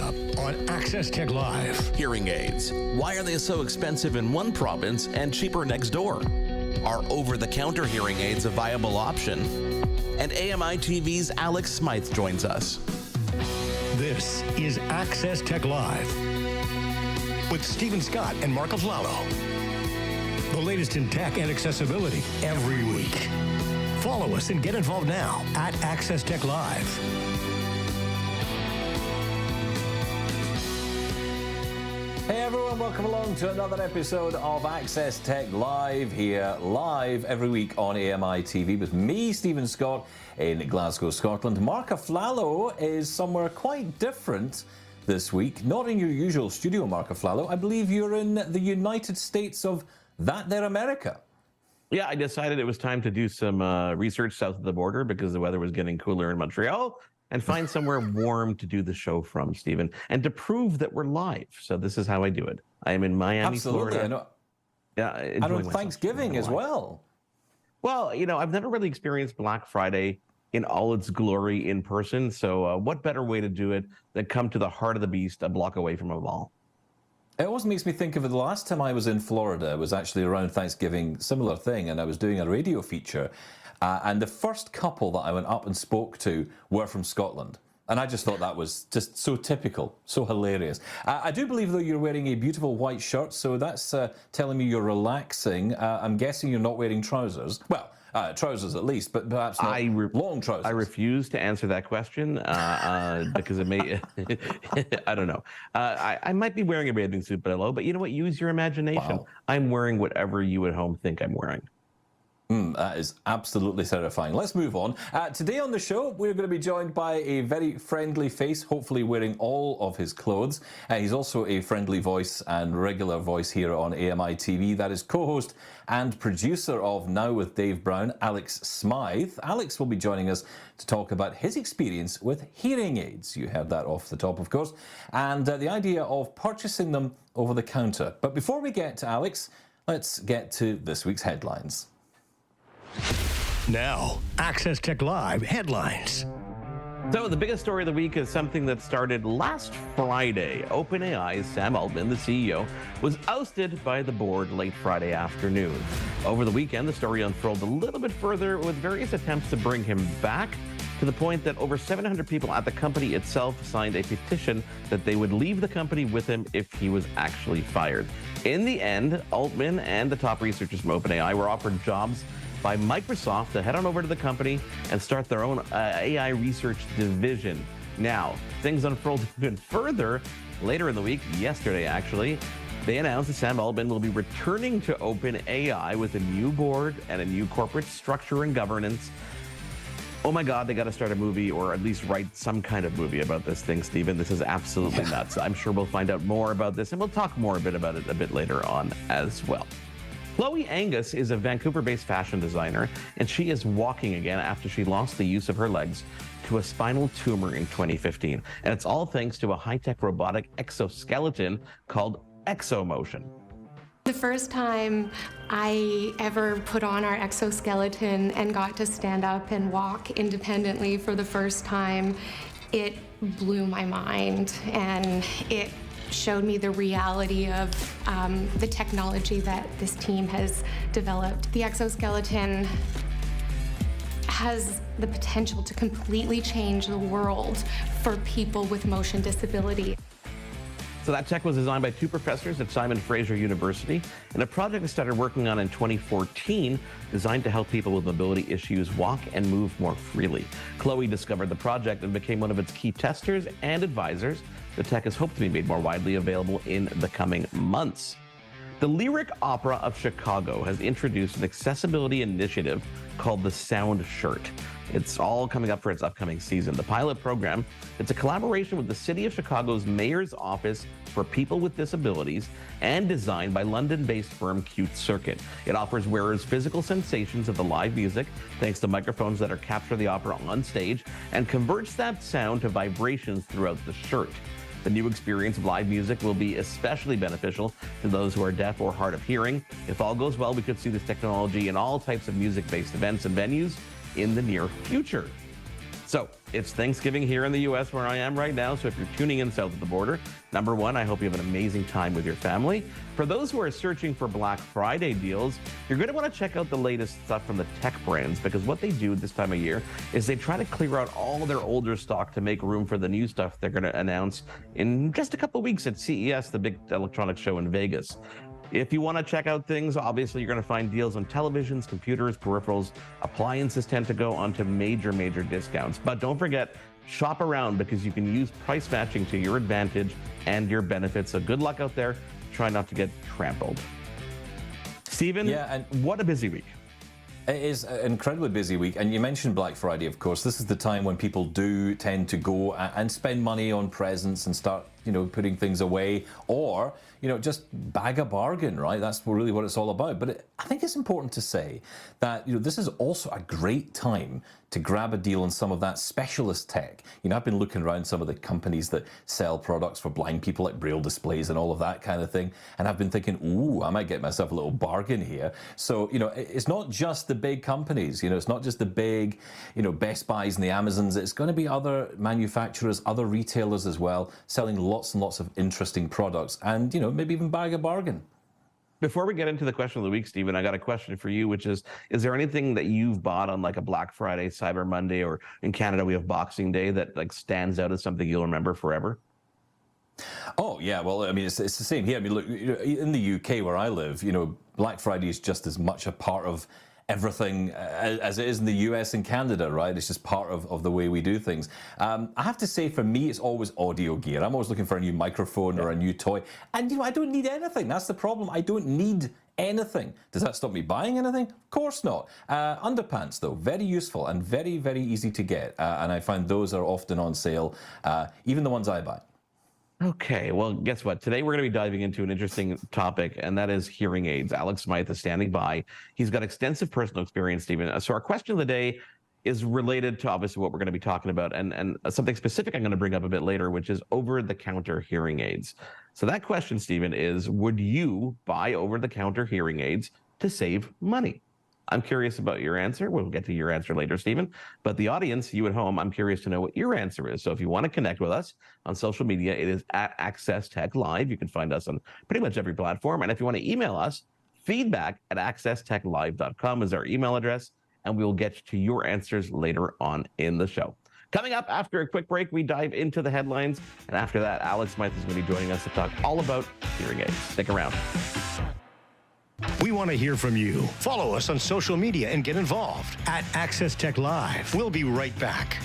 up on Access Tech Live. Hearing aids. Why are they so expensive in one province and cheaper next door? Are over-the-counter hearing aids a viable option? And AMI TV's Alex Smyth joins us. This is Access Tech Live with Stephen Scott and Marc Aflalo. The latest in tech and accessibility every week. Follow us and get involved now at Access Tech Live. Hey everyone, welcome along to another episode of Access Tech Live, here live every week on AMI TV with me, Stephen Scott, in Glasgow, Scotland. Marc Aflalo is somewhere quite different this week. Not in your usual studio, Marc Aflalo. I believe you're in the United States of that there America. Yeah, I decided it was time to do some research south of the border because the weather was getting cooler in Montreal, and find somewhere warm to do the show from, Stephen, and to prove that we're live. So this is how I do it. I am in Miami, Absolutely. Florida. Yeah, and on Thanksgiving as well. Well, you know, I've never really experienced Black Friday in all its glory in person. So what better way to do it than come to the heart of the beast a block away from a mall? It always makes me think of it. The last time I was in Florida was actually around Thanksgiving, similar thing, and I was doing a radio feature. And the first couple that I went up and spoke to were from Scotland. And I just thought that was just so typical, so hilarious. I do believe, though, you're wearing a beautiful white shirt, so that's telling me you're relaxing. I'm guessing you're not wearing trousers. Well, trousers at least, but perhaps not long trousers. I refuse to answer that question because it may, I don't know. I might be wearing a bathing suit below, but you know what? Use your imagination. Wow. I'm wearing whatever you at home think I'm wearing. That is absolutely terrifying. Let's move on. Today on the show, we're going to be joined by a very friendly face, hopefully wearing all of his clothes. He's also a friendly voice and regular voice here on AMI TV. That is co-host and producer of Now with Dave Brown, Alex Smyth. Alex will be joining us to talk about his experience with hearing aids. You heard that off the top, of course, and the idea of purchasing them over the counter. But before we get to Alex, let's get to this week's headlines. Now, Access Tech Live headlines. So the biggest story of the week is something that started last Friday. OpenAI's Sam Altman, the CEO, was ousted by the board late Friday afternoon. Over the weekend, the story unfurled a little bit further with various attempts to bring him back, to the point that over 700 people at the company itself signed a petition that they would leave the company with him if he was actually fired. In the end, Altman and the top researchers from OpenAI were offered jobs by Microsoft to head on over to the company and start their own AI research division. Now, things unfurled even further later in the week, yesterday actually. They announced that Sam Altman will be returning to OpenAI with a new board and a new corporate structure and governance. Oh my God, they got to start a movie, or at least write some kind of movie about this thing, Stephen. This is absolutely nuts. I'm sure we'll find out more about this, and we'll talk more about it a bit later on as well. Chloe Angus is a Vancouver-based fashion designer, and she is walking again after she lost the use of her legs to a spinal tumor in 2015. And it's all thanks to a high-tech robotic exoskeleton called ExoMotion. The first time I ever put on our exoskeleton and got to stand up and walk independently for the first time, it blew my mind, and it showed me the reality of the technology that this team has developed. The exoskeleton has the potential to completely change the world for people with motion disability. So that tech was designed by two professors at Simon Fraser University, and a project they started working on in 2014 designed to help people with mobility issues walk and move more freely. Chloe discovered the project and became one of its key testers and advisors. The tech is hoped to be made more widely available in the coming months. The Lyric Opera of Chicago has introduced an accessibility initiative called the Sound Shirt. It's all coming up for its upcoming season. The pilot program, it's a collaboration with the City of Chicago's Mayor's Office for People with Disabilities and designed by London-based firm Cute Circuit. It offers wearers physical sensations of the live music thanks to microphones that are capture the opera on stage and converts that sound to vibrations throughout the shirt. The new experience of live music will be especially beneficial to those who are deaf or hard of hearing. If all goes well, we could see this technology in all types of music-based events and venues in the near future. So it's Thanksgiving here in the U.S. where I am right now. So if you're tuning in south of the border, number one, I hope you have an amazing time with your family. For those who are searching for Black Friday deals, you're going to want to check out the latest stuff from the tech brands, because what they do this time of year is they try to clear out all their older stock to make room for the new stuff they're going to announce in just a couple of weeks at CES, the big electronics show in Vegas. If you want to check out things, obviously you're going to find deals on televisions, computers, peripherals. Appliances tend to go onto major discounts. But don't forget, shop around, because you can use price matching to your advantage and your benefit. So good luck out there. Try not to get trampled. Stephen, what a busy week. It is an incredibly busy week, and you mentioned Black Friday, of course. This is the time when people do tend to go and spend money on presents and start, putting things away, or, just bag a bargain, right? That's really what it's all about. But I think it's important to say that, this is also a great time to grab a deal on some of that specialist tech. I've been looking around some of the companies that sell products for blind people, like braille displays and all of that kind of thing, and I've been thinking, ooh, I might get myself a little bargain here. So, it's not just the big companies, it's not just the big, Best Buys and the Amazons. It's going to be other manufacturers, other retailers as well, selling lots and lots of interesting products, and, maybe even bag a bargain. Before we get into the question of the week, Stephen, I got a question for you, which is there anything that you've bought on like a Black Friday, Cyber Monday, or in Canada we have Boxing Day that like stands out as something you'll remember forever? Oh, yeah. Well, I mean, it's the same here. I mean, look, in the UK where I live, Black Friday is just as much a part of everything as it is in the US and Canada, right? It's just part of the way we do things. I have to say, for me, it's always audio gear. I'm always looking for a new microphone or a new toy. And, I don't need anything. That's the problem. I don't need anything. Does that stop me buying anything? Of course not. Underpants, though, very useful and very easy to get. And I find those are often on sale, even the ones I buy. Okay, well, guess what? Today we're going to be diving into an interesting topic, and that is hearing aids. Alex Smyth is standing by. He's got extensive personal experience, Stephen. So our question of the day is related to obviously what we're going to be talking about, and something specific I'm going to bring up a bit later, which is over-the-counter hearing aids. So that question, Stephen, is would you buy over-the-counter hearing aids to save money? I'm curious about your answer. We'll get to your answer later, Stephen. But the audience, you at home, I'm curious to know what your answer is. So if you want to connect with us on social media, it is at Access Tech Live. You can find us on pretty much every platform. And if you want to email us, feedback@accesstechlive.com is our email address, and we will get to your answers later on in the show. Coming up after a quick break, we dive into the headlines. And after that, Alex Smyth is going to be joining us to talk all about hearing aids. Stick around. We want to hear from you. Follow us on social media and get involved at Access Tech Live. We'll be right back.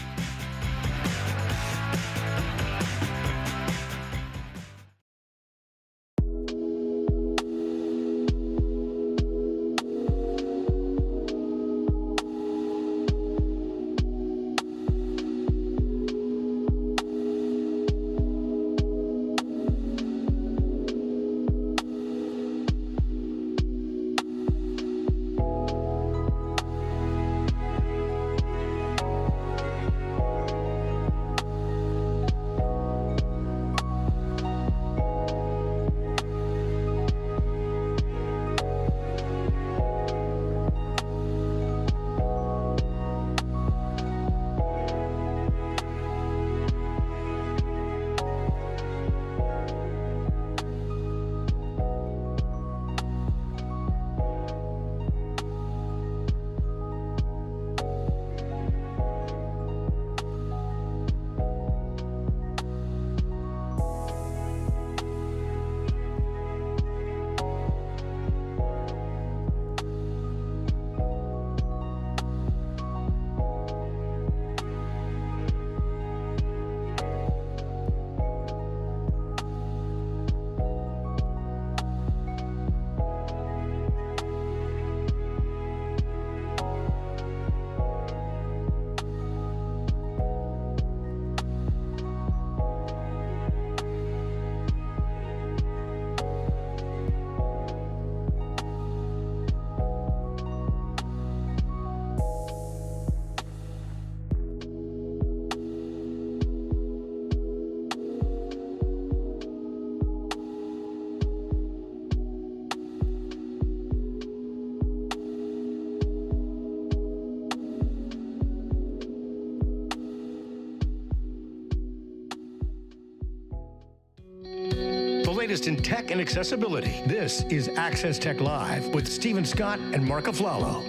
latest in tech and accessibility. This is Access Tech Live with Stephen Scott and Marc Aflalo.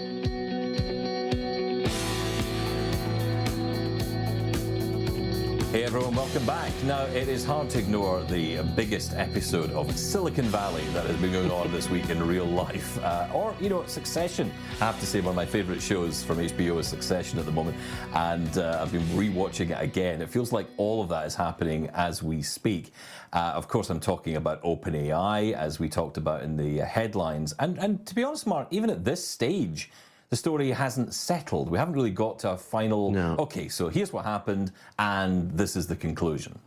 Hey everyone, welcome back. Now, it is hard to ignore the biggest episode of Silicon Valley that has been going on this week in real life. Succession. I have to say, one of my favourite shows from HBO is Succession at the moment, and I've been rewatching it again. It feels like all of that is happening as we speak. Of course, I'm talking about OpenAI, as we talked about in the headlines. And to be honest, Marc, even at this stage, the story hasn't settled. We haven't really got to a final, No. Okay, so here's what happened, and this is the conclusion.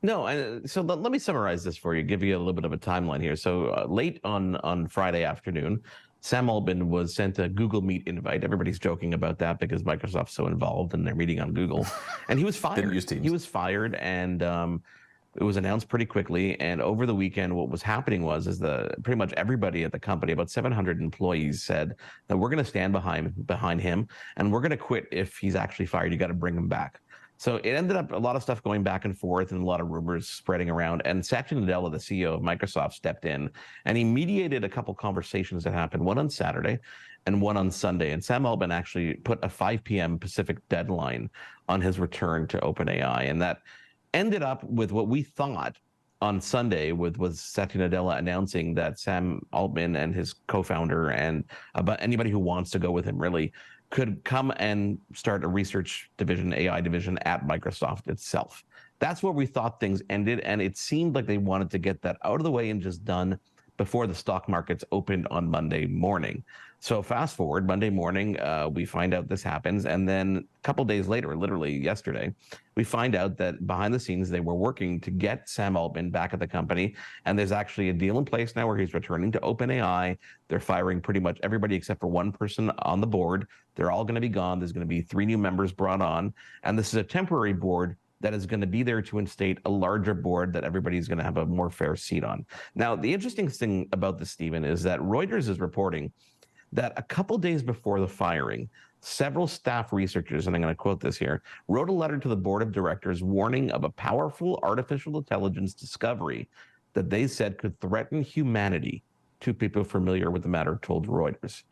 No, and so let me summarize this for you, give you a little bit of a timeline here. So late on Friday afternoon, Sam Altman was sent a Google Meet invite. Everybody's joking about that because Microsoft's so involved in their meeting on Google. And he was fired. Didn't use Teams. He was fired, and it was announced pretty quickly. And over the weekend, what was happening was pretty much everybody at the company, about 700 employees, said that we're going to stand behind him, and we're going to quit if he's actually fired. You got to bring him back. So it ended up a lot of stuff going back and forth and a lot of rumors spreading around. And Satya Nadella, the CEO of Microsoft, stepped in and he mediated a couple conversations that happened, one on Saturday and one on Sunday. And Sam Altman actually put a 5 p.m. Pacific deadline on his return to OpenAI. And that ended up with what we thought on Sunday was Satya Nadella announcing that Sam Altman and his co-founder and about anybody who wants to go with him really could come and start a research division, AI division at Microsoft itself. That's where we thought things ended, and it seemed like they wanted to get that out of the way and just done before the stock markets opened on Monday morning. So fast forward, Monday morning, we find out this happens, and then a couple days later, literally yesterday, we find out that behind the scenes they were working to get Sam Altman back at the company, and there's actually a deal in place now where he's returning to OpenAI. They're firing pretty much everybody except for one person on the board. They're all going to be gone. There's going to be 3 new members brought on, and this is a temporary board that is going to be there to instate a larger board that everybody's going to have a more fair seat on. Now, the interesting thing about this, Stephen, is that Reuters is reporting that a couple days before the firing, several staff researchers, and I'm going to quote this here, wrote a letter to the board of directors warning of a powerful artificial intelligence discovery that they said could threaten humanity. 2 people familiar with the matter told Reuters.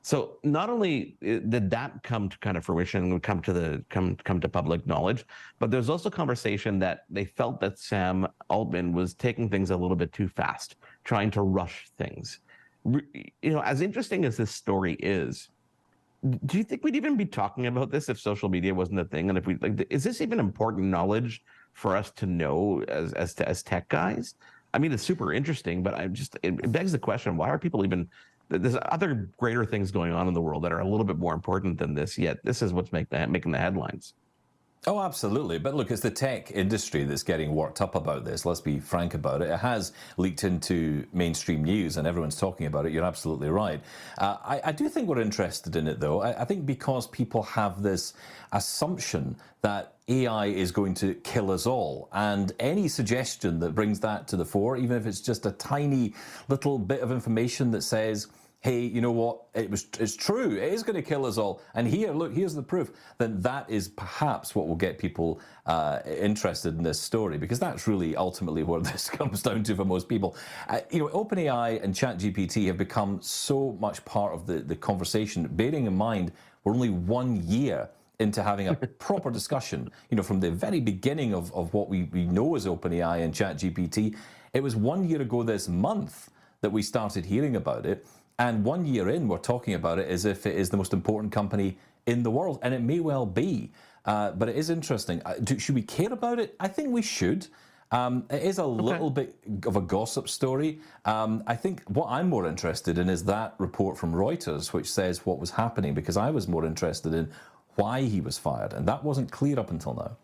So not only did that come to kind of fruition and come to public knowledge, but there's also conversation that they felt that Sam Altman was taking things a little bit too fast, trying to rush things. As interesting as this story is, do you think we'd even be talking about this if social media wasn't a thing? And if is this even important knowledge for us to know as tech guys? I mean, it's super interesting, but it begs the question: why are people even? There's other greater things going on in the world that are a little bit more important than this. Yet this is what's making the headlines. Oh, absolutely. But look, it's the tech industry that's getting worked up about this. Let's be frank about it. It has leaked into mainstream news and everyone's talking about it. You're absolutely right. I do think we're interested in it, though. I think because people have this assumption that AI is going to kill us all. And any suggestion that brings that to the fore, even if it's just a tiny little bit of information that says, hey, you know what, it's true, it is going to kill us all, and here's the proof, then that is perhaps what will get people interested in this story, because that's really ultimately what this comes down to for most people. OpenAI and ChatGPT have become so much part of the conversation, bearing in mind we're only 1 year into having a proper discussion, from the very beginning of what we know as OpenAI and ChatGPT. It was 1 year ago this month that we started hearing about it. And 1 year in, we're talking about it as if it is the most important company in the world. And it may well be. But it is interesting. Should we care about it? I think we should. It is a little bit of a gossip story. I think what I'm more interested in is that report from Reuters, which says what was happening, because I was more interested in why he was fired. And that wasn't clear up until now.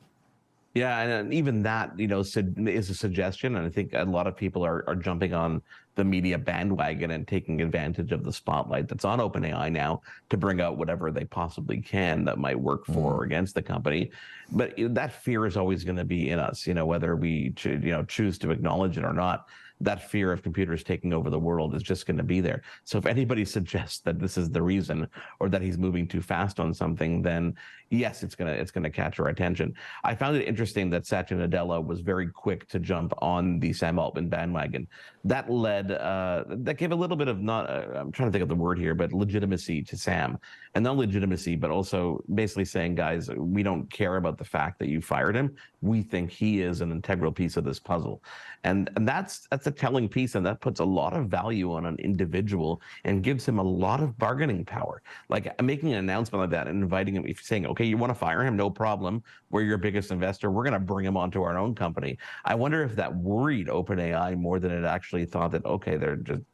Yeah, and even that, is a suggestion, and I think a lot of people are jumping on the media bandwagon and taking advantage of the spotlight that's on OpenAI now to bring out whatever they possibly can that might work for or against the company. But that fear is always going to be in us, whether we choose to acknowledge it or not. that fear of computers taking over the world is just going to be there. So if anybody suggests that this is the reason, or that he's moving too fast on something, then yes, it's gonna catch our attention. I found it interesting that Satya Nadella was very quick to jump on the Sam Altman bandwagon. That that gave a little bit of I'm trying to think of the word here, but legitimacy to Sam, and not legitimacy, but also basically saying, guys, we don't care about the fact that you fired him. We think he is an integral piece of this puzzle, and that's a telling piece, and that puts a lot of value on an individual and gives him a lot of bargaining power. Like making an announcement like that and inviting him, if saying, okay, you want to fire him, no problem. We're your biggest investor. We're going to bring him onto our own company. I wonder if that worried OpenAI more than it actually thought that, okay,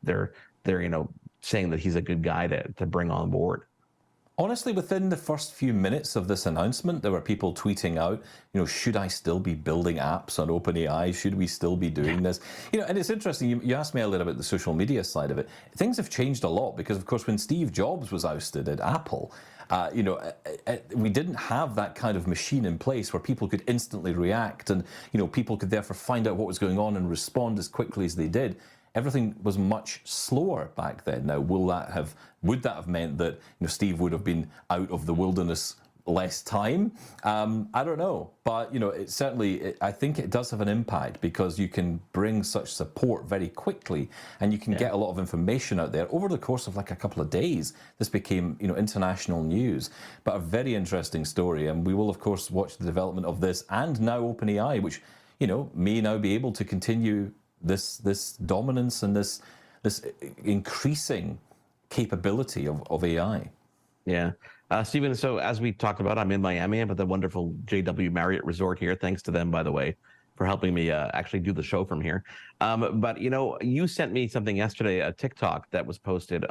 they're saying that he's a good guy to bring on board. Honestly, within the first few minutes of this announcement, there were people tweeting out, should I still be building apps on OpenAI? Should we still be doing this? And it's interesting, you asked me earlier about the social media side of it. Things have changed a lot because, of course, when Steve Jobs was ousted at Apple, we didn't have that kind of machine in place where people could instantly react and, people could therefore find out what was going on and respond as quickly as they did. Everything was much slower back then. Now, would that have meant that Steve would have been out of the wilderness less time? I don't know, but it certainly, I think it does have an impact because you can bring such support very quickly, and you can get a lot of information out there over the course of like a couple of days. This became international news, but a very interesting story, and we will of course watch the development of this and now OpenAI, which may now be able to continue this dominance and this increasing capability of AI. Yeah. Stephen, so as we talked about, I'm in Miami. I'm at the wonderful JW Marriott Resort here. Thanks to them, by the way, for helping me actually do the show from here. But, you sent me something yesterday, a TikTok that was posted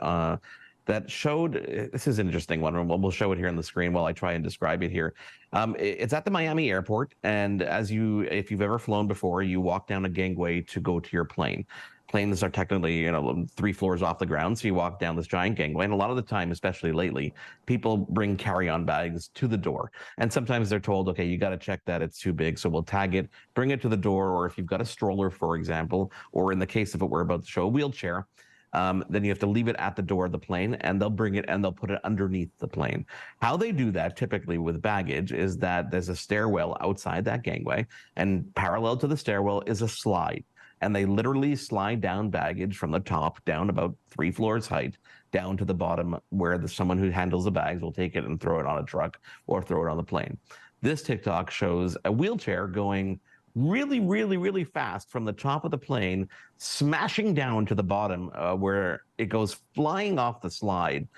that showed, this is an interesting one. We'll show it here on the screen while I try and describe it here. It's at the Miami airport. And if you've ever flown before, you walk down a gangway to go to your plane. Planes are technically, 3 floors off the ground. So you walk down this giant gangway. And a lot of the time, especially lately, people bring carry-on bags to the door. And sometimes they're told, okay, you got to check that it's too big. So we'll tag it, bring it to the door. Or if you've got a stroller, for example, or in the case of what we're about to show, a wheelchair, then you have to leave it at the door of the plane, and they'll bring it and they'll put it underneath the plane. How they do that typically with baggage is that there's a stairwell outside that gangway, and parallel to the stairwell is a slide. And they literally slide down baggage from the top down about 3 floors height down to the bottom where someone who handles the bags will take it and throw it on a truck or throw it on the plane. This TikTok shows a wheelchair going really, really, really fast from the top of the plane, smashing down to the bottom where it goes flying off the slide.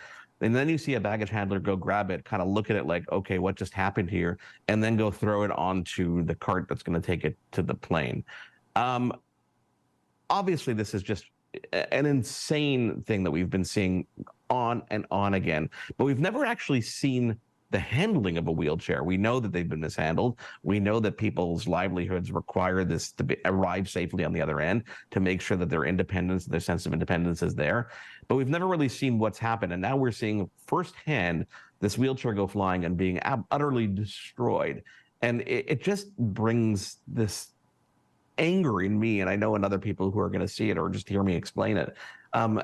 And then you see a baggage handler go grab it, kind of look at it like, okay, what just happened here? And then go throw it onto the cart that's going to take it to the plane. Obviously, this is just an insane thing that we've been seeing on and on again, but we've never actually seen the handling of a wheelchair. We know that they've been mishandled. We know that people's livelihoods require this to arrive safely on the other end to make sure that their independence, their sense of independence is there. But we've never really seen what's happened. And now we're seeing firsthand this wheelchair go flying and being utterly destroyed. And it just brings this anger in me, and I know in other people who are going to see it or just hear me explain it,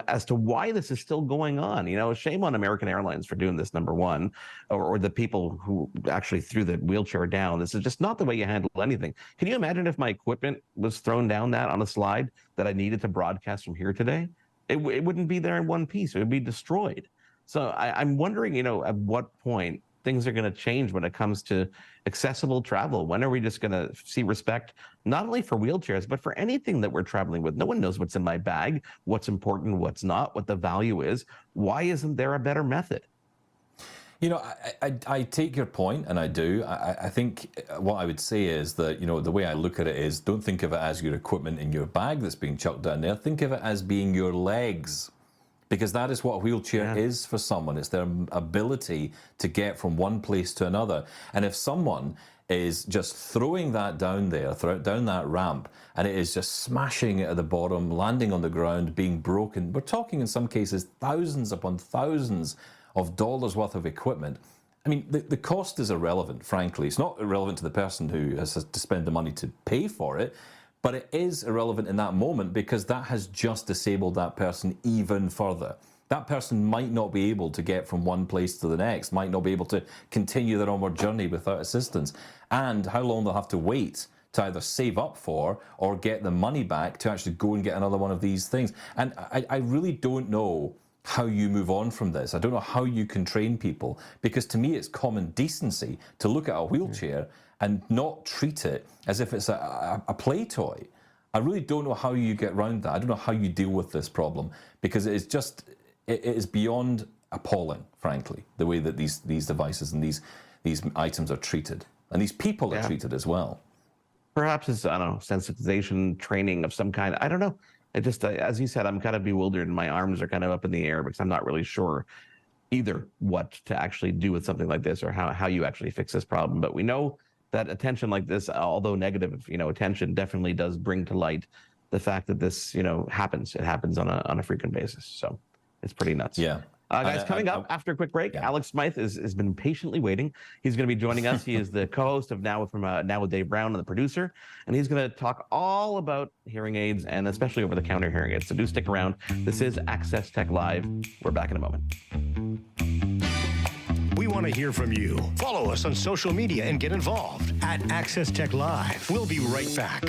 as to why this is still going on. Shame on American Airlines for doing this, number one, or the people who actually threw the wheelchair down. This is just not the way you handle anything. Can you imagine if my equipment was thrown down that on a slide that I needed to broadcast from here today? It wouldn't be there in one piece. It would be destroyed. So I'm wondering, at what point things are going to change when it comes to accessible travel. When are we just going to see respect, not only for wheelchairs, but for anything that we're traveling with? No one knows what's in my bag, what's important, what's not, what the value is. Why isn't there a better method? I take your point, and I do. I think what I would say is that, the way I look at it is, don't think of it as your equipment in your bag that's being chucked down there. Think of it as being your legs. Because that is what a wheelchair is for someone. It's their ability to get from one place to another. And if someone is just throwing that down there, down that ramp, and it is just smashing it at the bottom, landing on the ground, being broken, we're talking in some cases thousands upon thousands of dollars worth of equipment. I mean, the cost is irrelevant, frankly. It's not irrelevant to the person who has to spend the money to pay for it, But it is irrelevant in that moment because that has just disabled that person even further. That person might not be able to get from one place to the next, might not be able to continue their onward journey without assistance. And how long they'll have to wait to either save up for or get the money back to actually go and get another one of these things. And I really don't know how you move on from this. I don't know how you can train people, because to me it's common decency to look at a wheelchair and not treat it as if it's a play toy. I really don't know how you get around that. I don't know how you deal with this problem, because it is beyond appalling, frankly, the way that these devices and these items are treated, and these people are treated as well. Perhaps it's, I don't know, sensitization training of some kind. I don't know. I just, as you said, I'm kind of bewildered and my arms are kind of up in the air because I'm not really sure either what to actually do with something like this or how you actually fix this problem. But we know that attention like this, although negative, attention definitely does bring to light the fact that this, happens. It happens on a frequent basis. So it's pretty nuts. Yeah. Guys, coming up after a quick break, Alex Smyth has been patiently waiting. He's going to be joining us. He is the co-host of Now with Dave Brown and the producer, and he's going to talk all about hearing aids and especially over-the-counter hearing aids. So do stick around. This is Access Tech Live. We're back in a moment. We want to hear from you. Follow us on social media and get involved at Access Tech Live. We'll be right back.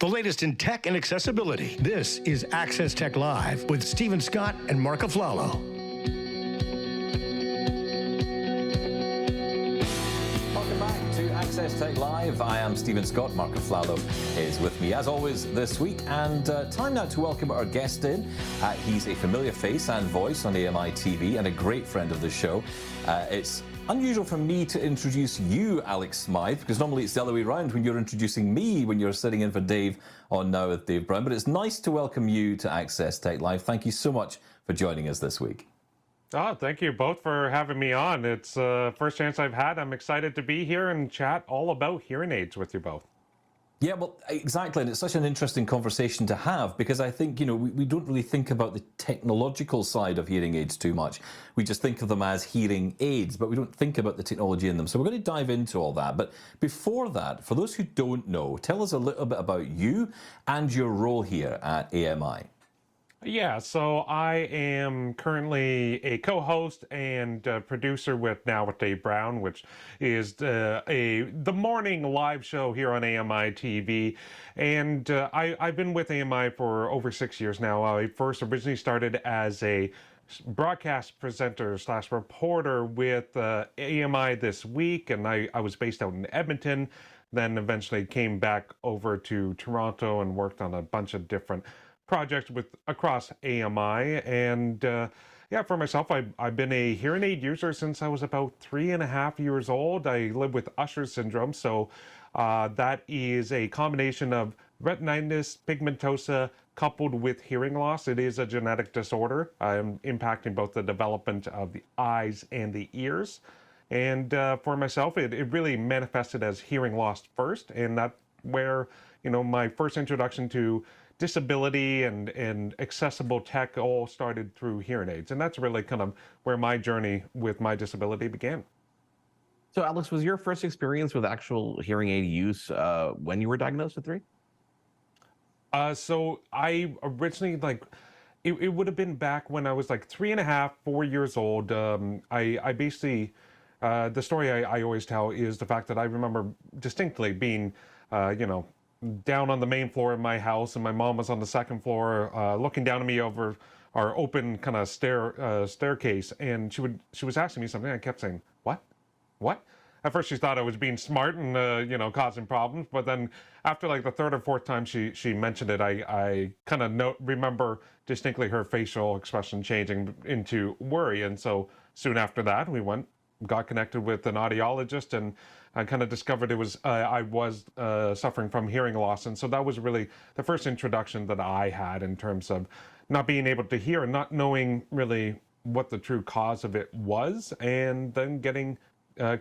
The latest in tech and accessibility. This is Access Tech Live with Stephen Scott and Marc Aflalo. Welcome back to Access Tech Live. I am Stephen Scott. Marc Aflalo is with me as always this week, and time now to welcome our guest in. He's a familiar face and voice on AMI TV and a great friend of the show. It's unusual for me to introduce you, Alex Smyth, because normally it's the other way around when you're introducing me when you're sitting in for Dave on Now with Dave Brown. But it's nice to welcome you to Access Tech Live. Thank you so much for joining us this week. Oh, thank you both for having me on. It's the first chance I've had. I'm excited to be here and chat all about hearing aids with you both. Yeah, well, exactly. And it's such an interesting conversation to have because I think, we don't really think about the technological side of hearing aids too much. We just think of them as hearing aids, but we don't think about the technology in them. So we're going to dive into all that. But before that, for those who don't know, tell us a little bit about you and your role here at AMI. Yeah, so I am currently a co-host and producer with Now with Dave Brown, which is the morning live show here on AMI TV. And I've been with AMI for over 6 years now. I first originally started as a broadcast presenter slash reporter with AMI This Week, and I was based out in Edmonton, then eventually came back over to Toronto and worked on a bunch of different projects across AMI. And yeah, for myself, I've been a hearing aid user since I was about 3.5 years old. I live with Usher syndrome, so that is a combination of retinitis pigmentosa coupled with hearing loss. It is a genetic disorder impacting both the development of the eyes and the ears. And for myself, it really manifested as hearing loss first, and that's where, you know, my first introduction to disability and accessible tech all started through hearing aids. And that's really kind of where my journey with my disability began. So, Alex, was your first experience with actual hearing aid use when you were diagnosed with 3? So I originally, like, it would have been back when I was like 3.5, 4 years old. I basically, the story I always tell is the fact that I remember distinctly being, you know, down on the main floor of my house, and my mom was on the second floor, looking down at me over our open kind of staircase, and she was asking me something. I kept saying, what? At first she thought I was being smart and, you know, causing problems. But then after like the third or fourth time she mentioned it, I kind of remember distinctly her facial expression changing into worry. And so soon after that, we got connected with an audiologist, and I kind of discovered it was, I was suffering from hearing loss. And so that was really the first introduction that I had in terms of not being able to hear and not knowing really what the true cause of it was, and then getting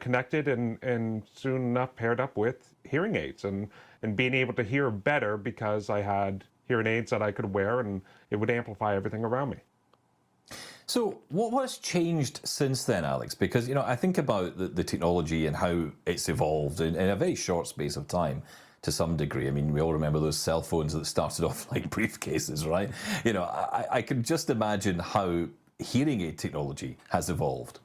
connected and soon enough paired up with hearing aids and being able to hear better because I had hearing aids that I could wear, and it would amplify everything around me. So what's changed since then, Alex? Because, you know, I think about the technology and how it's evolved in a very short space of time to some degree. I mean, we all remember those cell phones that started off like briefcases, right? You know, I can just imagine how hearing aid technology has evolved.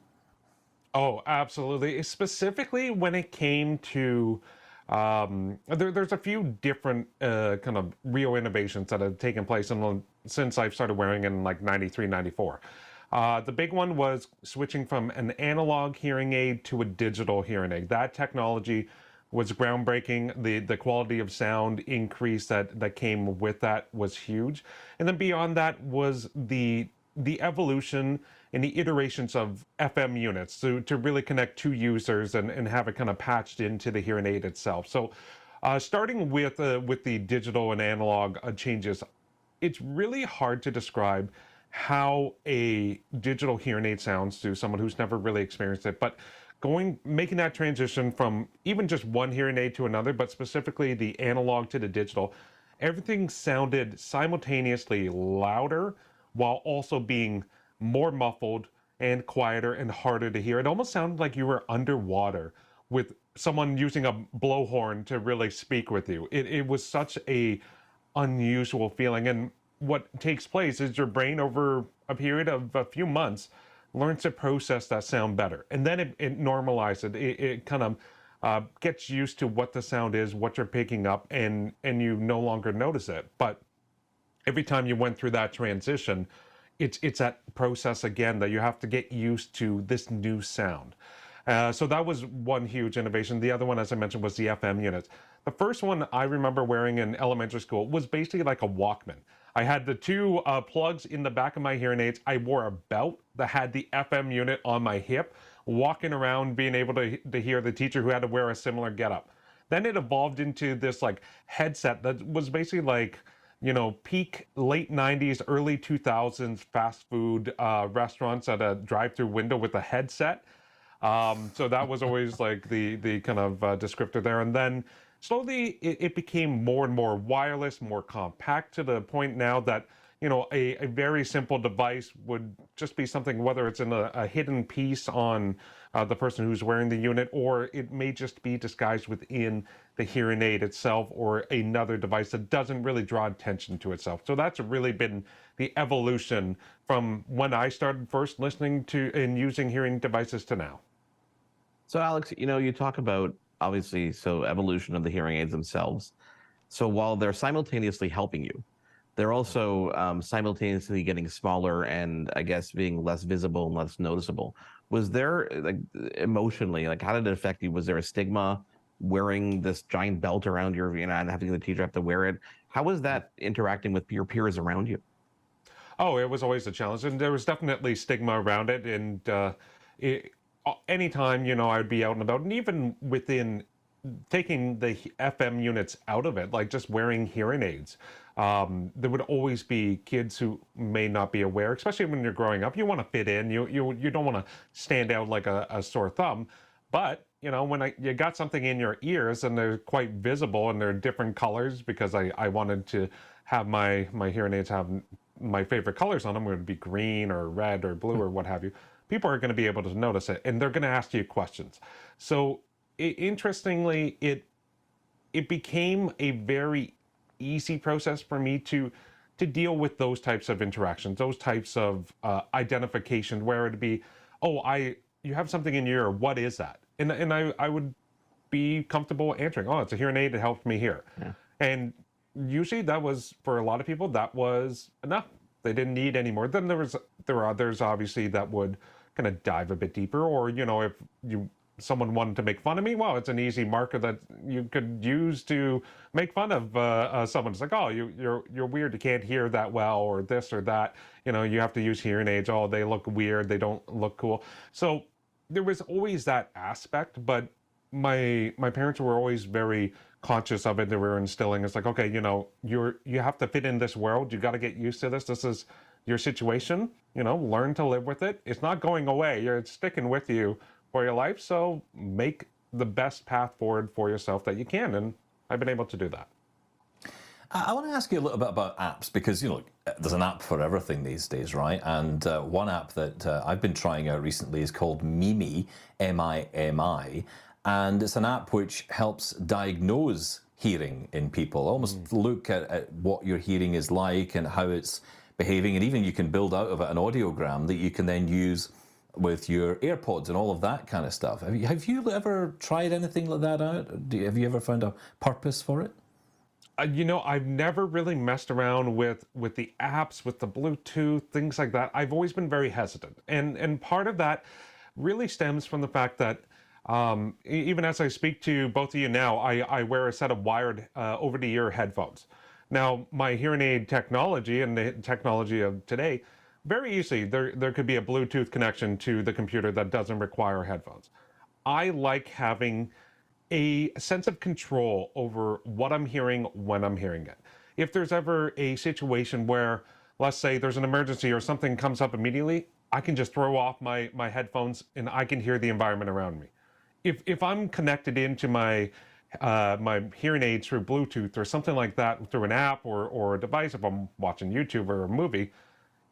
Oh, absolutely. Specifically when it came to, there's a few different kind of real innovations that have taken place since I've started wearing in like 93, 94. The big one was switching from an analog hearing aid to a digital hearing aid. That technology was groundbreaking. The quality of sound increase that came with that was huge. And then beyond that was the evolution and the iterations of FM units to really connect two users and have it kind of patched into the hearing aid itself. So starting with the digital and analog changes, it's really hard to describe how a digital hearing aid sounds to someone who's never really experienced it. But making that transition from even just one hearing aid to another, but specifically the analog to the digital, everything sounded simultaneously louder while also being more muffled and quieter and harder to hear. It almost sounded like you were underwater with someone using a blowhorn to really speak with you. It was such a unusual feeling. And what takes place is your brain over a period of a few months learns to process that sound better. And then it normalizes it. It kind of gets used to what the sound is, what you're picking up, and you no longer notice it. But every time you went through that transition, it's that process again that you have to get used to this new sound. So that was one huge innovation. The other one, as I mentioned, was the FM units. The first one I remember wearing in elementary school was basically like a Walkman. I had the two plugs in the back of my hearing aids. I wore a belt that had the FM unit on my hip, walking around being able to hear the teacher who had to wear a similar getup. Then it evolved into this like headset that was basically like, you know, peak late 90s, early 2000s fast food restaurants at a drive-through window with a headset. So that was always like the kind of descriptor there. And then slowly it became more and more wireless, more compact, to the point now that, you know, a very simple device would just be something, whether it's in a hidden piece on the person who's wearing the unit, or it may just be disguised within the hearing aid itself or another device that doesn't really draw attention to itself. So that's really been the evolution from when I started first listening to and using hearing devices to now. So, Alex, you know, you talk about, obviously, so evolution of the hearing aids themselves. So while they're simultaneously helping you, they're also simultaneously getting smaller and I guess being less visible and less noticeable. Was there, like, emotionally, like, how did it affect you? Was there a stigma wearing this giant belt around your, and having the teacher have to wear it? How was that interacting with your peers around you? Oh, it was always a challenge, and there was definitely stigma around it. And anytime, I would be out and about, and even within taking the FM units out of it, like just wearing hearing aids, there would always be kids who may not be aware, especially when you're growing up. You want to fit in. You don't want to stand out like a sore thumb. But when you got something in your ears and they're quite visible and they're different colors, because I wanted to have my hearing aids have my favorite colors on them, would be green or red or blue or what have you. People are going to be able to notice it, and they're going to ask you questions. So interestingly, it became a very easy process for me to deal with those types of interactions, those types of identification, where it'd be, oh, you have something in your ear, what is that? And I would be comfortable answering, oh, it's a hearing aid, it helped me hear. Yeah. And usually that was, for a lot of people, that was enough. They didn't need any more. Then there were others, obviously, that would kind of dive a bit deeper, or if someone wanted to make fun of me, well, it's an easy marker that you could use to make fun of someone. It's like, oh, you're weird, you can't hear that well, or this or that. You have to use hearing aids. Oh, they look weird, they don't look cool. So there was always that aspect, but my parents were always very conscious of it. They were instilling, it's like, okay, you have to fit in this world. You got to get used to this. This is your situation. Learn to live with it. It's not going away. It's sticking with you for your life. So make the best path forward for yourself that you can. And I've been able to do that. I want to ask you a little bit about apps, because there's an app for everything these days, right? And one app that I've been trying out recently is called Mimi, M-I-M-I, and it's an app which helps diagnose hearing in people, almost look at what your hearing is like and how it's behaving, and even you can build out of it an audiogram that you can then use with your AirPods and all of that kind of stuff. Have you ever tried anything like that out? Have you ever found a purpose for it? I've never really messed around with the apps, with the Bluetooth, things like that. I've always been very hesitant. And part of that really stems from the fact that even as I speak to both of you now, I wear a set of wired over-the-ear headphones. Now, my hearing aid technology and the technology of today, very easily, there could be a Bluetooth connection to the computer that doesn't require headphones. I like having a sense of control over what I'm hearing when I'm hearing it. If there's ever a situation where, let's say there's an emergency or something comes up immediately, I can just throw off my headphones and I can hear the environment around me. If I'm connected into my hearing aids through Bluetooth or something like that, through an app or a device, if I'm watching YouTube or a movie,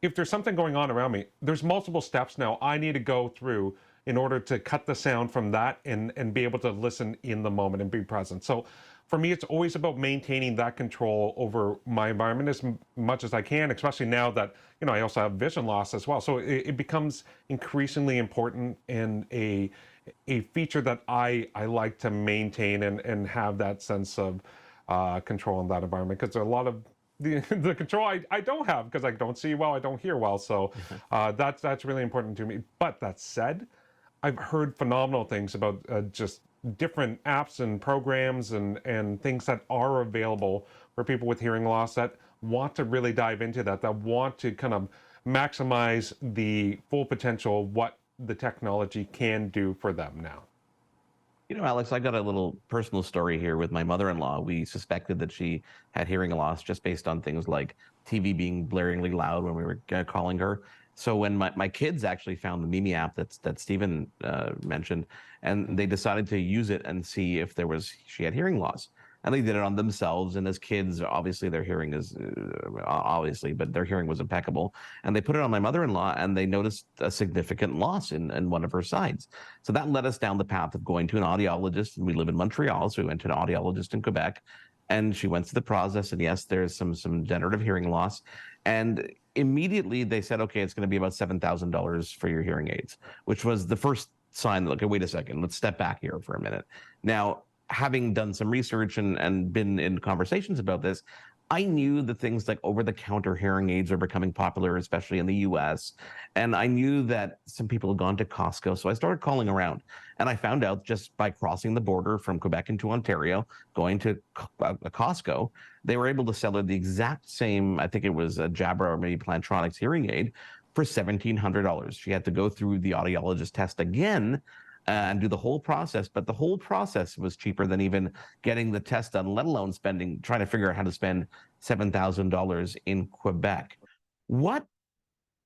if there's something going on around me, there's multiple steps now I need to go through in order to cut the sound from that and be able to listen in the moment and be present. So for me, it's always about maintaining that control over my environment as much as I can, especially now that, I also have vision loss as well. So it becomes increasingly important and a feature that I like to maintain and have that sense of control in that environment, because there are a lot of the control I don't have, because I don't see well, I don't hear well. So that's really important to me. But that said, I've heard phenomenal things about just different apps and programs and things that are available for people with hearing loss that want to really dive into that want to kind of maximize the full potential of what the technology can do for them now. Alex, I got a little personal story here with my mother-in-law. We suspected that she had hearing loss just based on things like TV being blaringly loud when we were calling her. So when my kids actually found the Mimi app that Stephen mentioned, and they decided to use it and see if she had hearing loss. And they did it on themselves. And as kids, obviously their hearing is but their hearing was impeccable. And they put it on my mother-in-law, and they noticed a significant loss in one of her sides. So that led us down the path of going to an audiologist. And we live in Montreal, so we went to an audiologist in Quebec. And she went through the process, and yes, there's some degenerative hearing loss. And immediately they said, okay, it's going to be about $7,000 for your hearing aids, which was the first sign that, okay, wait a second, let's step back here for a minute. Now, having done some research and been in conversations about this, I knew that things like over-the-counter hearing aids are becoming popular, especially in the US. And I knew that some people had gone to Costco. So I started calling around. And I found out just by crossing the border from Quebec into Ontario, going to Costco, they were able to sell her the exact same, I think it was a Jabra or maybe Plantronics hearing aid for $1,700. She had to go through the audiologist test again and do the whole process. But the whole process was cheaper than even getting the test done, let alone trying to figure out how to spend $7,000 in Quebec. What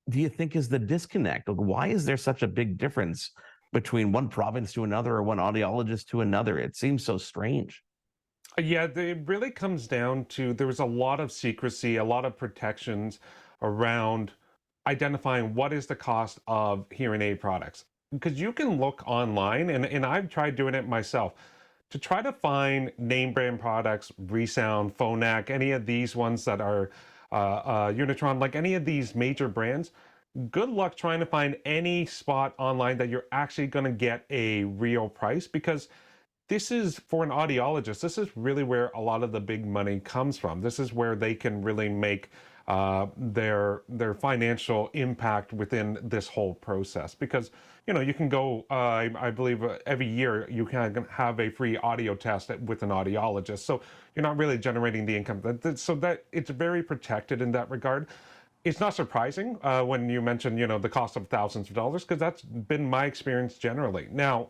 do you think is the disconnect? Like, why is there such a big difference between one province to another or one audiologist to another? It seems so strange. Yeah, it really comes down to there was a lot of secrecy, a lot of protections around identifying what is the cost of hearing aid products. Because you can look online, and I've tried doing it myself, to try to find name brand products, Resound, Phonak, any of these ones that are Unitron, like any of these major brands. Good luck trying to find any spot online that you're actually going to get a real price, because this is, for an audiologist, this is really where a lot of the big money comes from. This is where they can really make their financial impact within this whole process. Because, you know, you can go, I believe every year you can have a free audio test with an audiologist. So you're not really generating the income. So that it's very protected in that regard. It's not surprising when you mention, you know, the cost of thousands of dollars, because that's been my experience generally. Now,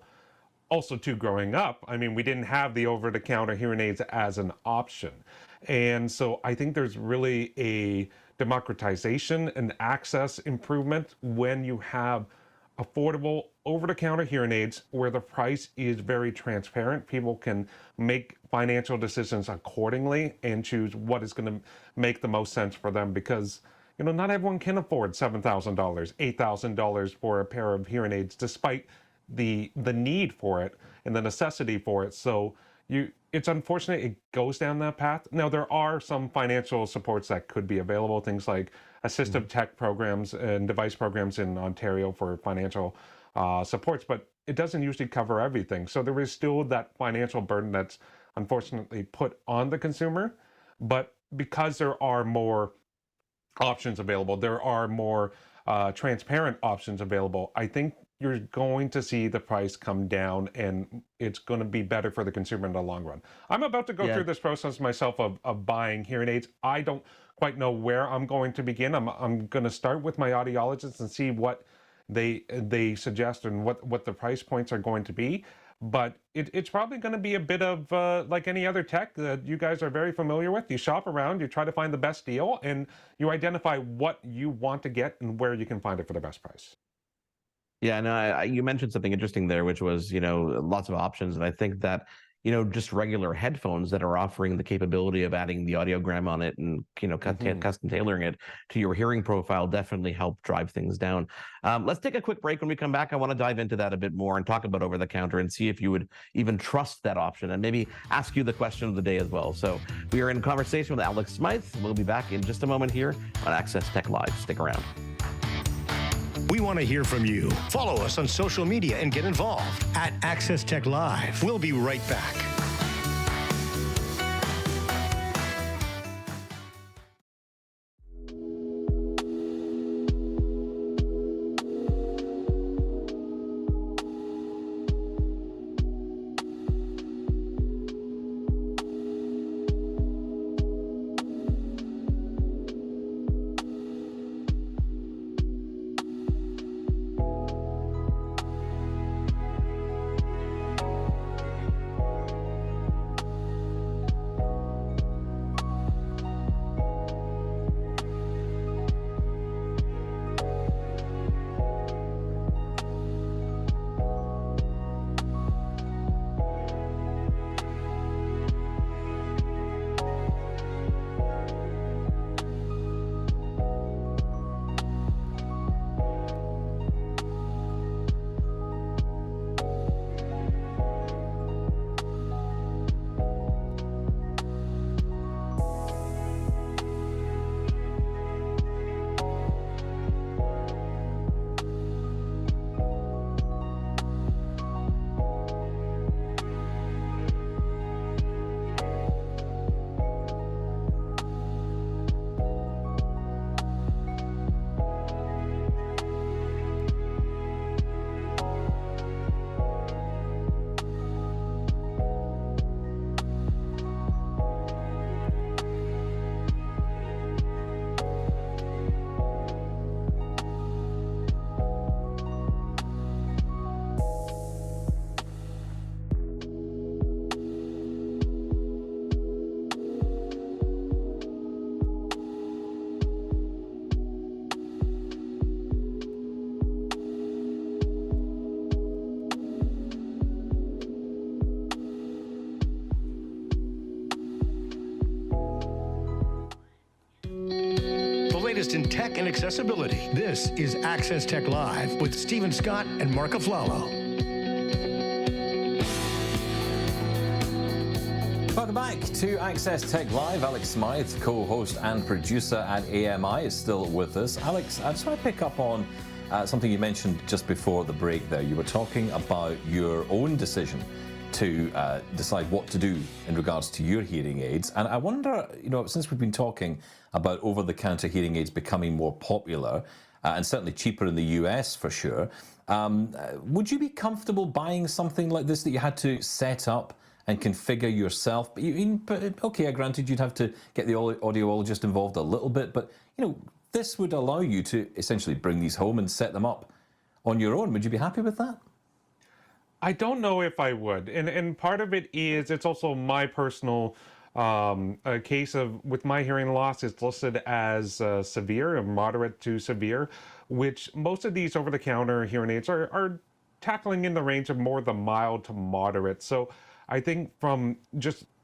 also too, growing up, I mean, we didn't have the over-the-counter hearing aids as an option. And so I think there's really a democratization and access improvement when you have affordable over-the-counter hearing aids where the price is very transparent. People can make financial decisions accordingly and choose what is going to make the most sense for them, because, you know, not everyone can afford $7,000, $8,000 for a pair of hearing aids, despite the need for it and the necessity for it. So it's unfortunate it goes down that path. Now, there are some financial supports that could be available, things like assistive tech programs and device programs in Ontario for financial supports, but it doesn't usually cover everything. So there is still that financial burden that's unfortunately put on the consumer. But because there are more options available, there are more transparent options available, I think you're going to see the price come down, and it's going to be better for the consumer in the long run. I'm about to go through this process myself of buying hearing aids. I don't quite know where I'm going to begin. I'm going to start with my audiologist and see what they suggest and what the price points are going to be. But it's probably going to be a bit of like any other tech that you guys are very familiar with. You shop around, you try to find the best deal, and you identify what you want to get and where you can find it for the best price. Yeah, no, you mentioned something interesting there, which was, you know, lots of options. And I think that, you know, just regular headphones that are offering the capability of adding the audiogram on it and, you know, custom tailoring it to your hearing profile definitely help drive things down. Let's take a quick break. When we come back, I want to dive into that a bit more and talk about over the counter and see if you would even trust that option, and maybe ask you the question of the day as well. So we are in conversation with Alex Smyth. We'll be back in just a moment here on Access Tech Live. Stick around. We want to hear from you. Follow us on social media and get involved at Access Tech Live. We'll be right back. latest in tech and accessibility. This is Access Tech Live with Stephen Scott and Marc Aflalo. Welcome back to Access Tech Live. Alex Smyth, co-host and producer at AMI, is still with us. Alex, I just want to pick up on something you mentioned just before the break there. You were talking about your own decision to decide what to do in regards to your hearing aids. And I wonder, since we've been talking about over-the-counter hearing aids becoming more popular, and certainly cheaper in the US for sure, would you be comfortable buying something like this that you had to set up and configure yourself? Okay, granted you'd have to get the audiologist involved a little bit, but this would allow you to essentially bring these home and set them up on your own. Would you be happy with that? I don't know if I would, and part of it is it's also my personal case of, with my hearing loss, it's listed as severe or moderate to severe, which most of these over-the-counter hearing aids are tackling in the range of more the mild to moderate. So I think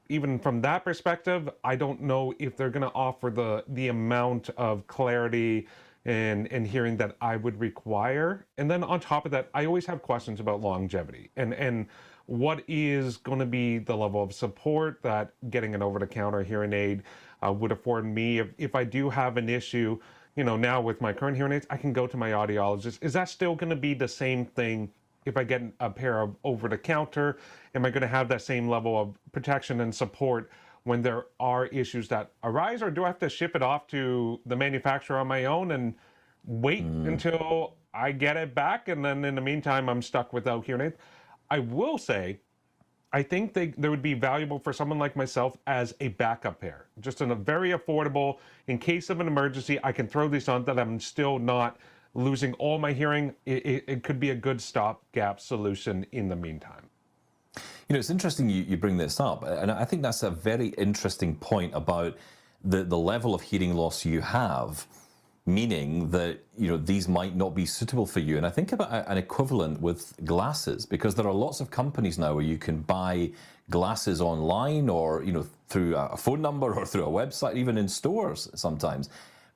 even from that perspective, I don't know if they're going to offer the amount of clarity and hearing that I would require. And then on top of that, I always have questions about longevity and what is going to be the level of support that getting an over-the-counter hearing aid would afford me. If I do have an issue, now with my current hearing aids, I can go to my audiologist. Is that still going to be the same thing if I get a pair of over-the-counter? Am I going to have that same level of protection and support when there are issues that arise, or do I have to ship it off to the manufacturer on my own and wait until I get it back, and then in the meantime I'm stuck without hearing aids? I will say, I think they would be valuable for someone like myself as a backup pair, just in a very affordable, in case of an emergency, I can throw these on that I'm still not losing all my hearing. It could be a good stopgap solution in the meantime. It's interesting you bring this up, and I think that's a very interesting point about the level of hearing loss you have, meaning that these might not be suitable for you. And I think about an equivalent with glasses, because there are lots of companies now where you can buy glasses online, or through a phone number or through a website, even in stores sometimes.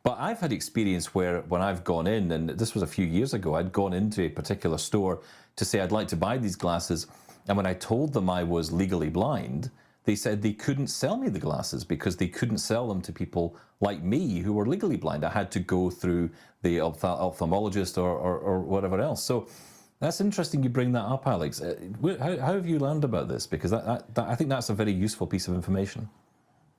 But I've had experience where when I've gone in, and this was a few years ago, I'd gone into a particular store to say I'd like to buy these glasses, and when I told them I was legally blind, they said they couldn't sell me the glasses because they couldn't sell them to people like me who were legally blind. I had to go through the ophthalmologist or whatever else. So that's interesting you bring that up, Alex. How have you learned about this? Because I think that's a very useful piece of information.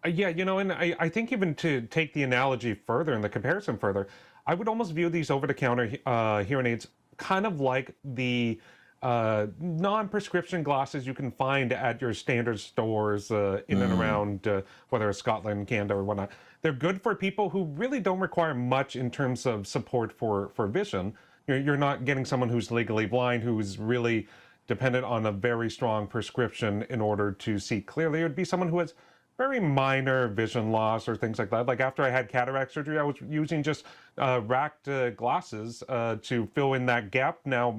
Yeah, and I think even to take the analogy further and the comparison further, I would almost view these over-the-counter hearing aids kind of like the non-prescription glasses you can find at your standard stores in and around, whether it's Scotland, Canada, or whatnot. They're good for people who really don't require much in terms of support for vision. You're not getting someone who's legally blind, who's really dependent on a very strong prescription in order to see clearly. It would be someone who has very minor vision loss or things like that. Like after I had cataract surgery, I was using just racked glasses to fill in that gap. Now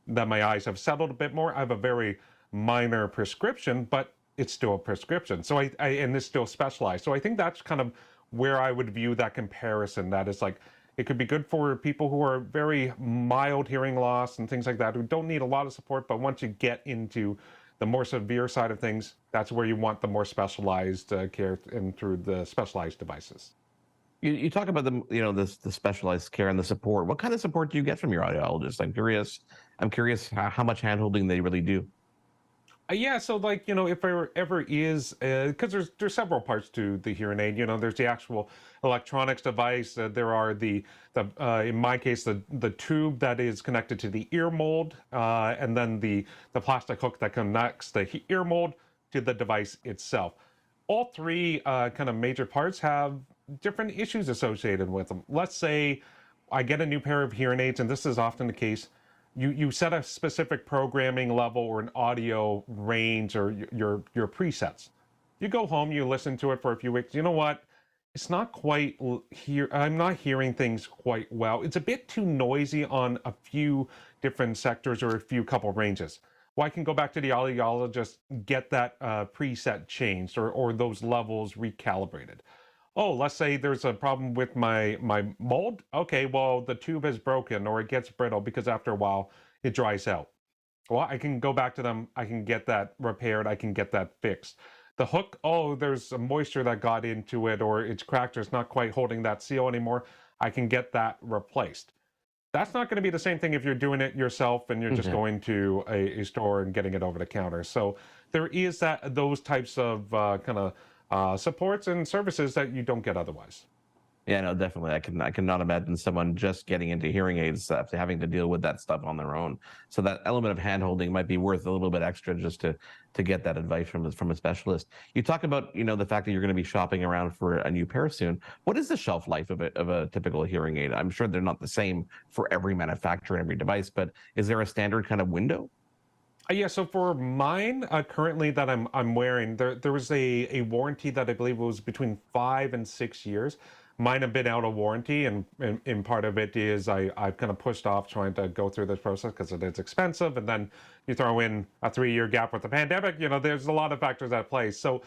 that my eyes have settled a bit more, I have a very minor prescription, but it's still a prescription. So and it's still specialized. So I think that's kind of where I would view that comparison. That is like, it could be good for people who are very mild hearing loss and things like that, who don't need a lot of support, but once you get into the more severe side of things, that's where you want the more specialized care and through the specialized devices. You talk about the specialized care and the support. What kind of support do you get from your audiologist? I'm curious how much handholding they really do. Yeah, so if there ever is, because there's several parts to the hearing aid. There's the actual electronics device. There are in my case, the tube that is connected to the ear mold, and then the plastic hook that connects the ear mold to the device itself. All three kind of major parts have different issues associated with them. Let's say I get a new pair of hearing aids, and this is often the case. You set a specific programming level or an audio range or your presets. You go home, you listen to it for a few weeks. You know what? It's not quite here. I'm not hearing things quite well. It's a bit too noisy on a few different sectors or a few couple ranges. Well, I can go back to the audiologist, get that preset changed or those levels recalibrated. oh, let's say there's a problem with my mold. Okay, well, the tube is broken or it gets brittle because after a while it dries out. Well, I can go back to them. I can get that repaired. I can get that fixed. The hook, oh, there's some moisture that got into it or it's cracked or it's not quite holding that seal anymore. I can get that replaced. That's not going to be the same thing if you're doing it yourself and you're just going to a store and getting it over the counter. So there is those types of kind of supports and services that you don't get otherwise. Yeah, no, definitely. I cannot imagine someone just getting into hearing aids after having to deal with that stuff on their own. So that element of handholding might be worth a little bit extra just to get that advice from a specialist. You talk about, the fact that you're going to be shopping around for a new pair soon. What is the shelf life of a typical hearing aid? I'm sure they're not the same for every manufacturer and every device, but is there a standard kind of window? Yeah, so for mine currently that I'm wearing, there was a warranty that I believe was between 5 and 6 years. Mine have been out of warranty, and part of it is I've kind of pushed off trying to go through this process because it is expensive, and then you throw in a 3-year gap with the pandemic. There's a lot of factors at play. So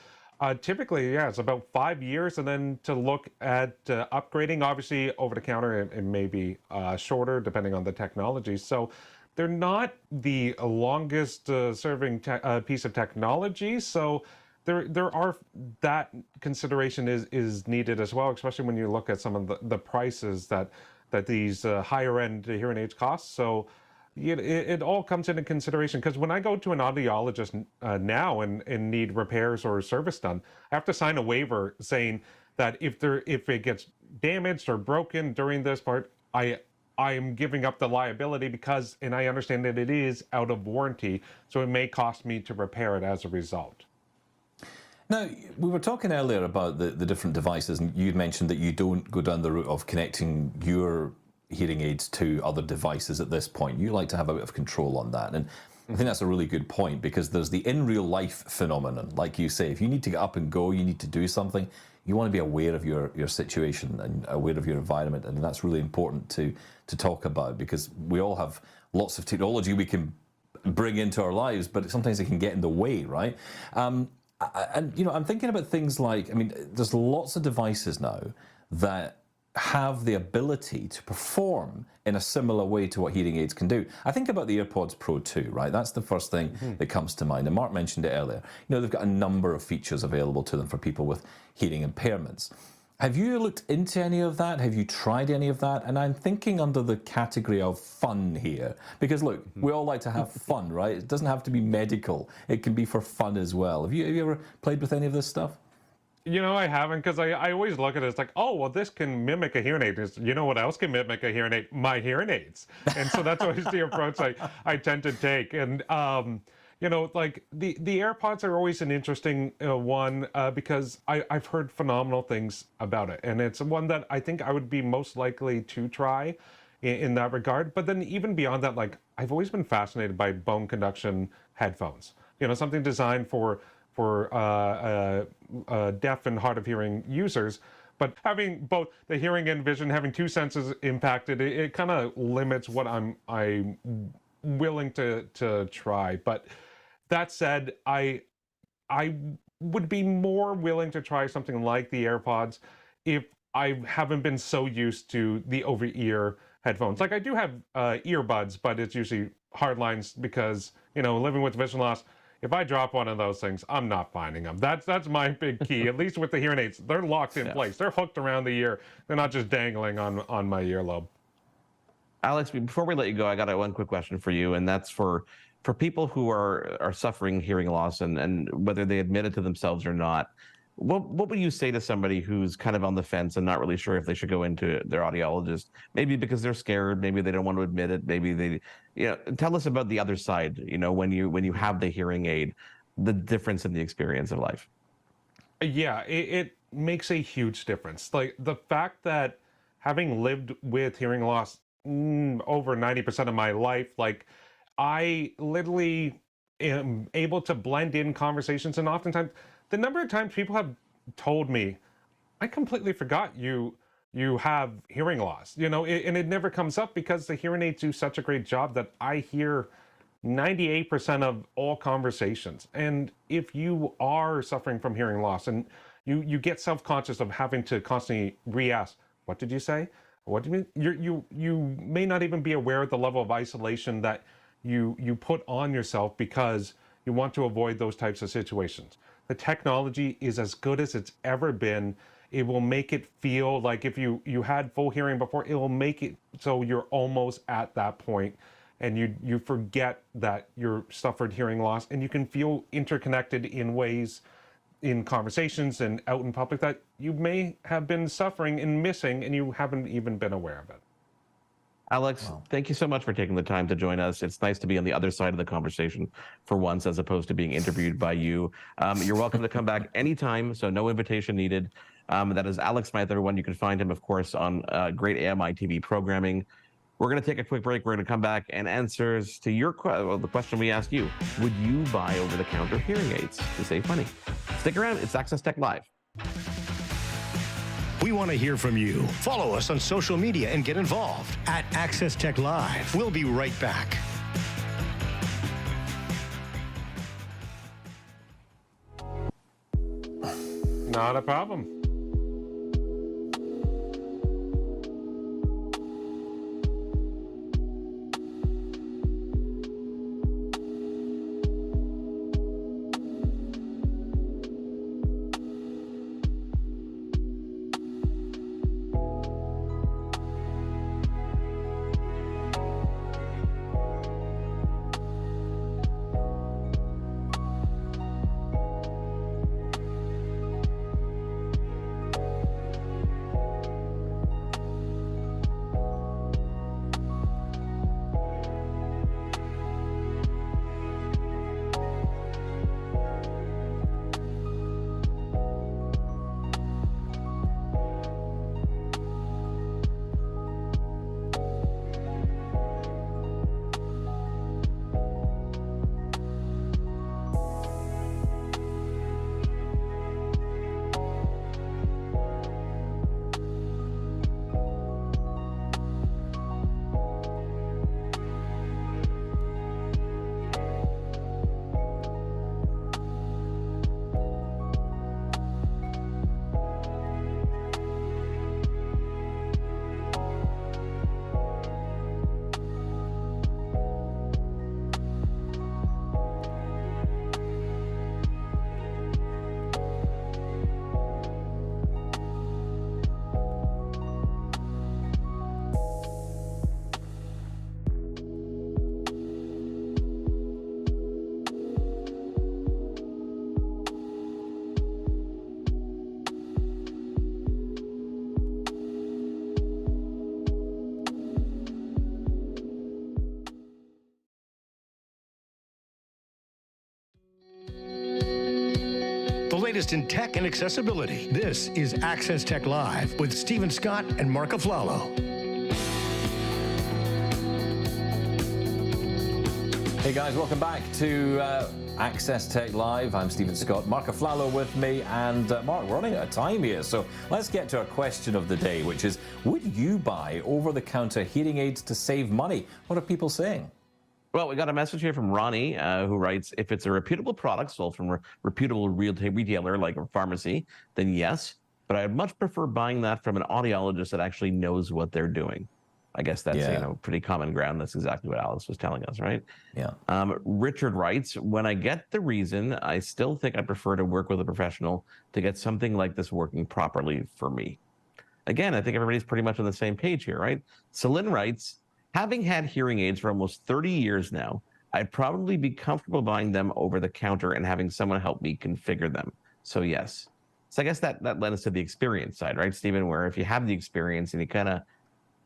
typically, yeah, it's about 5 years, and then to look at upgrading, obviously over the counter, it may be shorter depending on the technology. So they're not the longest serving piece of technology. So there are that consideration is needed as well, especially when you look at some of the prices that these higher end hearing aids cost. So it all comes into consideration, because when I go to an audiologist now and need repairs or service done, I have to sign a waiver saying that if it gets damaged or broken during this part, I am giving up the liability and I understand that it is out of warranty, so it may cost me to repair it as a result. Now, we were talking earlier about the different devices, and you'd mentioned that you don't go down the route of connecting your hearing aids to other devices at this point. You like to have a bit of control on that. And I think that's a really good point, because there's the in real life phenomenon. Like you say, if you need to get up and go, you need to do something, you want to be aware of your situation and aware of your environment. And that's really important to talk about, because we all have lots of technology we can bring into our lives, but sometimes it can get in the way, right? And I'm thinking about things like, there's lots of devices now that have the ability to perform in a similar way to what hearing aids can do. I think about the AirPods Pro 2, right? That's the first thing that comes to mind. And Mark mentioned it earlier. They've got a number of features available to them for people with hearing impairments. Have you looked into any of that? Have you tried any of that? And I'm thinking under the category of fun here, because look, we all like to have fun, right? It doesn't have to be medical. It can be for fun as well. Have you ever played with any of this stuff? I haven't, because I always look at it as like, oh, well, this can mimic a hearing aid. You know what else can mimic a hearing aid? My hearing aids. And so that's always the approach I tend to take. And, like the AirPods are always an interesting one because I've heard phenomenal things about it. And it's one that I think I would be most likely to try in that regard. But then even beyond that, like, I've always been fascinated by bone conduction headphones. Something designed for deaf and hard of hearing users, but having both the hearing and vision, having two senses impacted, it kind of limits what I'm willing to try. But that said, I would be more willing to try something like the AirPods if I haven't been so used to the over-ear headphones. Like, I do have earbuds, but it's usually hard lines because, living with vision loss, if I drop one of those things, I'm not finding them. That's my big key. At least with the hearing aids, they're locked in place. They're hooked around the ear. They're not just dangling on my earlobe. Alex, before we let you go, I got one quick question for you, and that's for people who are suffering hearing loss, and whether they admit it to themselves or not. What would you say to somebody who's kind of on the fence and not really sure if they should go into their audiologist? Maybe because they're scared, maybe they don't want to admit it, maybe they, tell us about the other side, when you have the hearing aid, the difference in the experience of life. Yeah, it makes a huge difference. Like, the fact that having lived with hearing loss over 90% of my life, like, I literally am able to blend in conversations, and oftentimes the number of times people have told me, I completely forgot you have hearing loss, and it never comes up because the hearing aids do such a great job that I hear 98% of all conversations. And if you are suffering from hearing loss and you get self-conscious of having to constantly re-ask, what did you say? What do you mean? You may not even be aware of the level of isolation that you put on yourself because you want to avoid those types of situations. The technology is as good as it's ever been. It will make it feel like if you had full hearing before, it will make it so you're almost at that point, and you forget that you suffered hearing loss, and you can feel interconnected in ways in conversations and out in public that you may have been suffering and missing, and you haven't even been aware of it. Alex, thank you so much for taking the time to join us. It's nice to be on the other side of the conversation for once, as opposed to being interviewed by you. You're welcome to come back anytime, so no invitation needed. That is Alex Smyth, everyone. You can find him, of course, on great AMI TV programming. We're going to take a quick break. We're going to come back and answers to your the question we asked you. Would you buy over-the-counter hearing aids to save money? Stick around. It's Access Tech Live. We want to hear from you. Follow us on social media and get involved at Access Tech Live. We'll be right back. Not a problem. The latest in tech and accessibility. This is Access Tech Live with Stephen Scott and Marc Aflalo. Hey guys, welcome back to Access Tech Live. I'm Stephen Scott, Marc Aflalo with me, and Marc, we're running out of time here, so let's get to our question of the day, which is, would you buy over-the-counter hearing aids to save money? What are people saying? Well, we got a message here from Ronnie, who writes, if it's a reputable product sold from a reputable retailer like a pharmacy, then yes, but I'd much prefer buying that from an audiologist that actually knows what they're doing. I guess that's pretty common ground. That's exactly what Alex was telling us, right? Yeah. Richard writes, when I get the reason, I still think I prefer to work with a professional to get something like this working properly for me. Again, I think everybody's pretty much on the same page here, right? Celine writes, having had hearing aids for almost 30 years now, I'd probably be comfortable buying them over the counter and having someone help me configure them. So yes. So I guess that led us to the experience side, right, Stephen, where if you have the experience and you kind of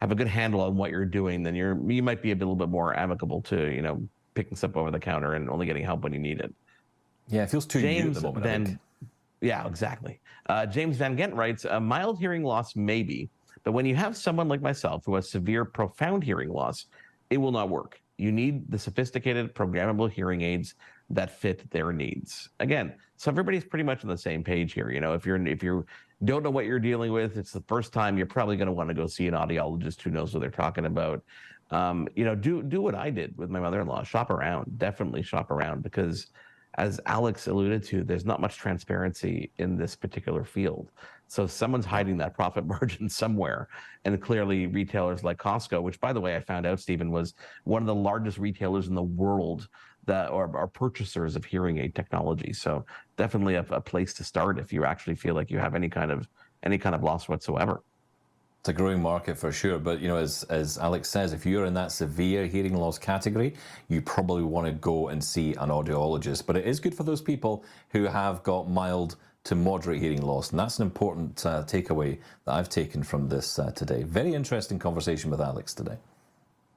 have a good handle on what you're doing, then you might be a little bit more amicable to, picking stuff over the counter and only getting help when you need it. Yeah, it feels too new at the moment. Then, yeah, exactly. James Van Gent writes, a mild hearing loss maybe, but when you have someone like myself who has severe, profound hearing loss, it will not work. You need the sophisticated, programmable hearing aids that fit their needs. Again, so everybody's pretty much on the same page here. If you don't know what you're dealing with, it's the first time, you're probably going to want to go see an audiologist who knows what they're talking about. Do what I did with my mother-in-law. Shop around. Definitely shop around, because as Alex alluded to, there's not much transparency in this particular field. So someone's hiding that profit margin somewhere. And clearly retailers like Costco, which by the way, I found out, Stephen, was one of the largest retailers in the world that are purchasers of hearing aid technology. So definitely a place to start if you actually feel like you have any kind of loss whatsoever. It's a growing market for sure, but as Alex says, if you're in that severe hearing loss category, you probably want to go and see an audiologist. But it is good for those people who have got mild to moderate hearing loss, and that's an important takeaway that I've taken from this today. Very interesting conversation with Alex today.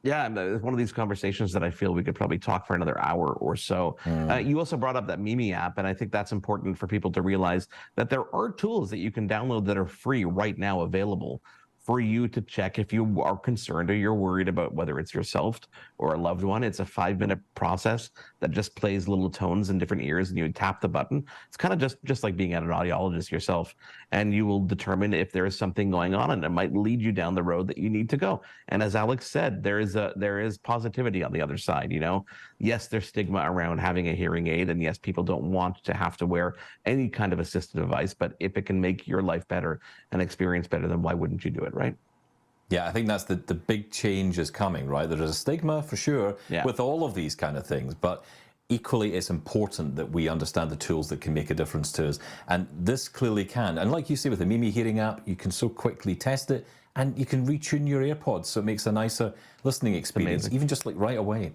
Yeah, it's one of these conversations that I feel we could probably talk for another hour or so. You also brought up that Mimi app, and I think that's important for people to realize that there are tools that you can download that are free right now available for you to check if you are concerned or you're worried about whether it's yourself or a loved one. It's a 5-minute process that just plays little tones in different ears, and you tap the button. It's kind of just like being at an audiologist yourself, and you will determine if there is something going on, and it might lead you down the road that you need to go. And as Alex said, there is positivity on the other side. Yes, there's stigma around having a hearing aid, and yes, people don't want to have to wear any kind of assistive device, but if it can make your life better and experience better, then why wouldn't you do it, right? Yeah, I think that's the big change is coming, right? There is a stigma for sure with all of these kind of things, but equally it's important that we understand the tools that can make a difference to us. And this clearly can. And like you say with the Mimi hearing app, you can so quickly test it and you can retune your AirPods so it makes a nicer listening experience, even just like right away.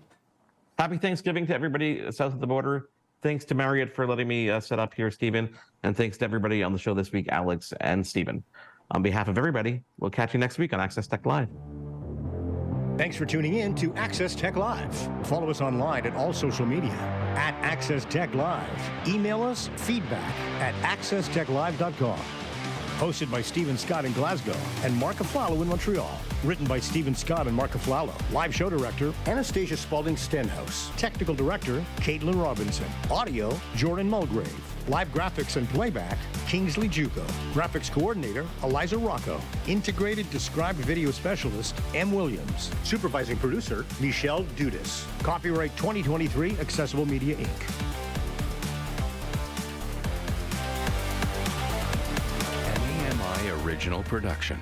Happy Thanksgiving to everybody south of the border. Thanks to Marriott for letting me set up here, Stephen. And thanks to everybody on the show this week, Alex and Stephen. On behalf of everybody, we'll catch you next week on Access Tech Live. Thanks for tuning in to Access Tech Live. Follow us online at all social media at Access Tech Live. Email us feedback@accesstechlive.com. Hosted by Stephen Scott in Glasgow and Marc Aflalo in Montreal. Written by Stephen Scott and Marc Aflalo. Live show director, Anastasia Spalding Stenhouse. Technical director, Caitlin Robinson. Audio, Jordan Mulgrave. Live graphics and playback, Kingsley Juco. Graphics coordinator, Eliza Rocco. Integrated described video specialist, M. Williams. Supervising producer, Michelle Dudas. Copyright 2023, Accessible Media, Inc. An AMI original production.